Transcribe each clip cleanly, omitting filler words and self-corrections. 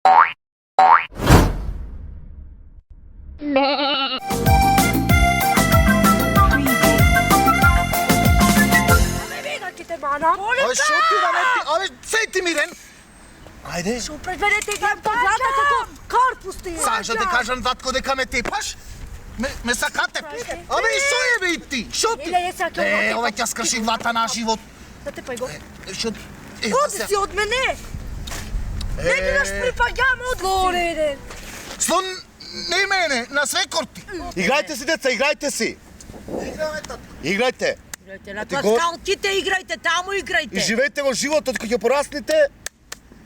Oj, šuti da ne ti... Ove, seti Miren! Ajde. Što predvedete gledam to zlata kako korpus ti je. Saša te kažem vatko deka me tepaš? Me sakate? Ove, što je biti? Šuti! Ove tja skrši vata na život. Da te pa go. Odi si od mene! Ne mi naš pripagam od Slonene! Slon, ne mene, na sve korti. Igrajte si, deca, igrajte si! Igrajte! Igrajte na klaskalkite, igrajte, tamo igrajte! I živejte го животот, кога ќе пораснете,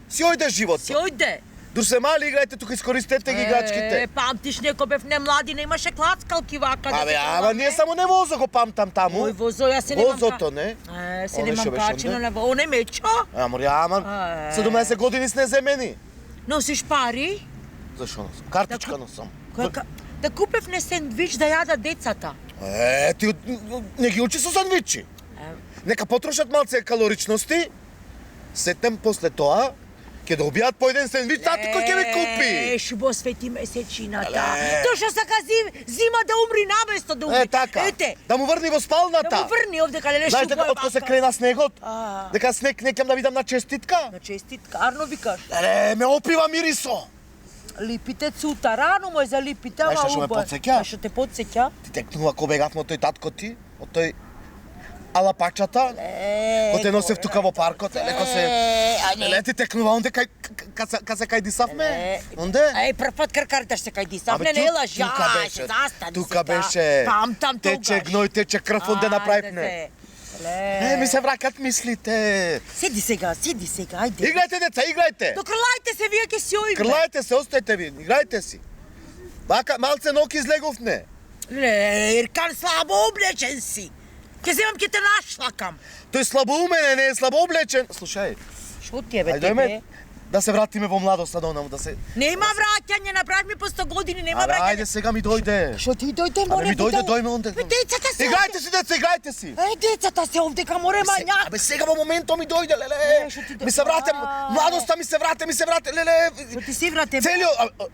си ојде животот. Си ојде! Дур се мали играјте, тука искористете ги играчките. Памтиш неко бев не млади, не имаше клацкалки вака. Ама ние само не возо го памтам таму. Ој возо, ја се немам Возото, не? се немам качено на во, не мечо. Амор, 17 години сне земени. Носиш пари? Зашо носам? Картичка носам. Да купев не сендвич да јадат децата. Ти не ги учи со сандвичи. Нека потрошат малце калоричности, сетнем после тоа, ќе добијат по еден сендвич, татко ќе ви купи. Шубо свети месечината. Тоа што сака зима да умри наместо да умри. Така, да му врни во спалната. Да му врни овде каде ле шубо. Знаеш дека откако се крена снегот? Дека снег некам да видам на честитка? На честитка, арно викаш? Ме опива мирисо. Липите цута, рано му е за липите, ама Знаеш што ме потсеќа? Што те потсеќа? Ти текнува ко бегавме од тој татко ти, од тој алапачата, ко те носев тука во паркот, леко се... Ти текнува онде кај се кај дисавме? Онде? Прв пат кркарите се кај дисавме, не лажаш, застани се. Тука беше, Тамтам тогаш. тече гној, тече крв, онде направивме. Ми се вракат мислите. Седи сега, ајде. Играјте, деца, играјте! Докрлајте се, вие ке си ојме. Крлајте се, остајте ви, играјте си. Вака, малце ноки излеговне. Иркан, слабо облечен си. Ке земам, ке те нашлакам. Тој слабоумен не е слабооблечен. Слушај. Шо ти е, бе, тебе? Да се вратиме во младоста до нам, да се... Нема враќање, направи по 100 години, нема враќање. Ајде, сега ми дојде. Шо ти дојде, море? Ми дојде, дојме онде. Децата се... Играјте си, деца, играјте си. Децата се овде, ка море мањак. Абе, сега во моментот ми дојде, леле. Ми се врате, младоста ми се врате, леле. Шо ти се врате? Целио...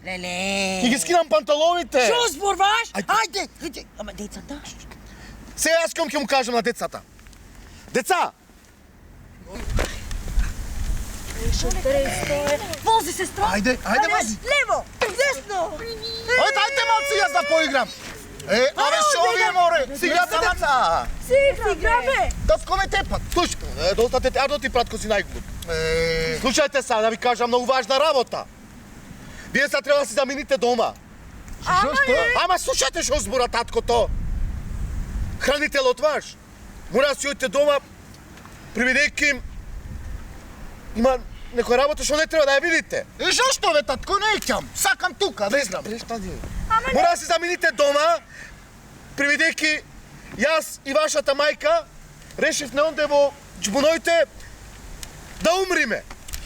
Леле. И ги скинам панталоните. Шо зборваш? Ајде. Ама децата? Сега јас ќе му кажам на децата. Деца! Вози, сестра! Ајде, вози! Лево! Десно! Ајде малце јас да поиграм! Абе, шо ви е, море? Си играта маца! Си играме! Татко ме тепат! Слушај, доста те, ардо ти пратко си најглуп. Слушајте сега, да ви кажам многу важна работа. Вие сега треба да си замените дома. Што? Ама слушајте шо збора таткото. Хранителот ваш. Мора да си ојдете дома, приведејќи има некоја работа што не треба да ја видите. И зашто бе, татко, не ќам. Сакам тука, да играм. Мора да се замените дома, приведејќи јас и вашата мајка решивме онде во џбуноите да умриме.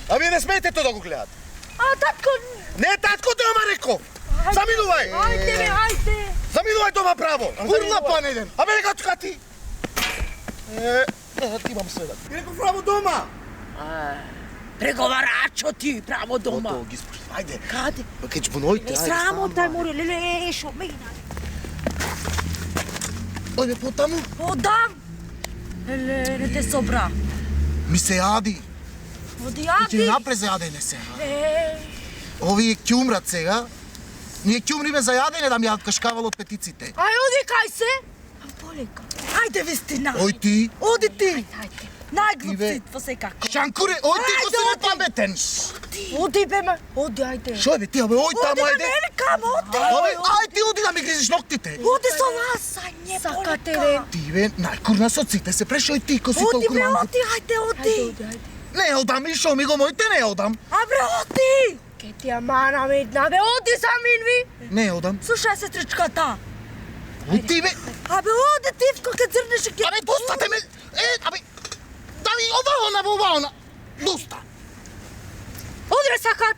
А вие не смеете тоа да го гледате. Татко... Не, татко дома реков. Заминувај. Ајде, бе, ајде. Заминувај дома право. Урна панеден. Абе, нека тука ти. Ти имам сведок. Ти реков право дома. Преговарачо ти, право дома. Ото, ги спушти. Ајде. Каде? Кај џбуноите, ајде. Срамота, море, леле, шо ме Ојде потаму. Одам! Леле, не те собра. Ми се јади. Оди, Ти јади. напред за јадење сега. Овие ќе умрат сега. Ние ќе умриме за јадење да ми јадат кашкавал од петиците. Ај, оди кај се. Полека. Ајде, вистина. Ој ти. Оди ти. Најглуп си, во секако. Шанкуре, ој ти ко си непаметен. Оди, бе, ме. Оди, ајде. Шо е бе ти, абе, ој таму, Оди, ајде. не викам, оди. Абе, ај ти оди да ми гризиш ноктите. Оди со ласање, полека. Ти бе, најкурна со ците се преш, ој ти ко си Оди, толку бе, мангут. оди, ајде, оди. Не одам, и шо ми го моите не одам. Абре, оди. Ке ти ја мана медна, бе, оди самин ви. Не одам. Слушај, сестричката. Ој ти бе. Абе, оди ти, кога црнеш ќе... Абе, пустате ме. Абе, да ви ова она. Доста. Оди, бе, сакат.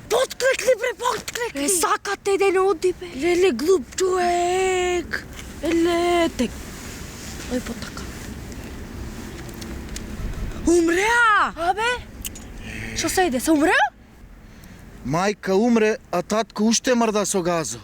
Подклекли, бре, подклекли. Сакат еден, оди, бе. Леле, глуп човек. Леле, тек. Ој, потака. Умреа! Абе? Што се иде, се умреа? Мајка умре, а татко уште мрда со газо.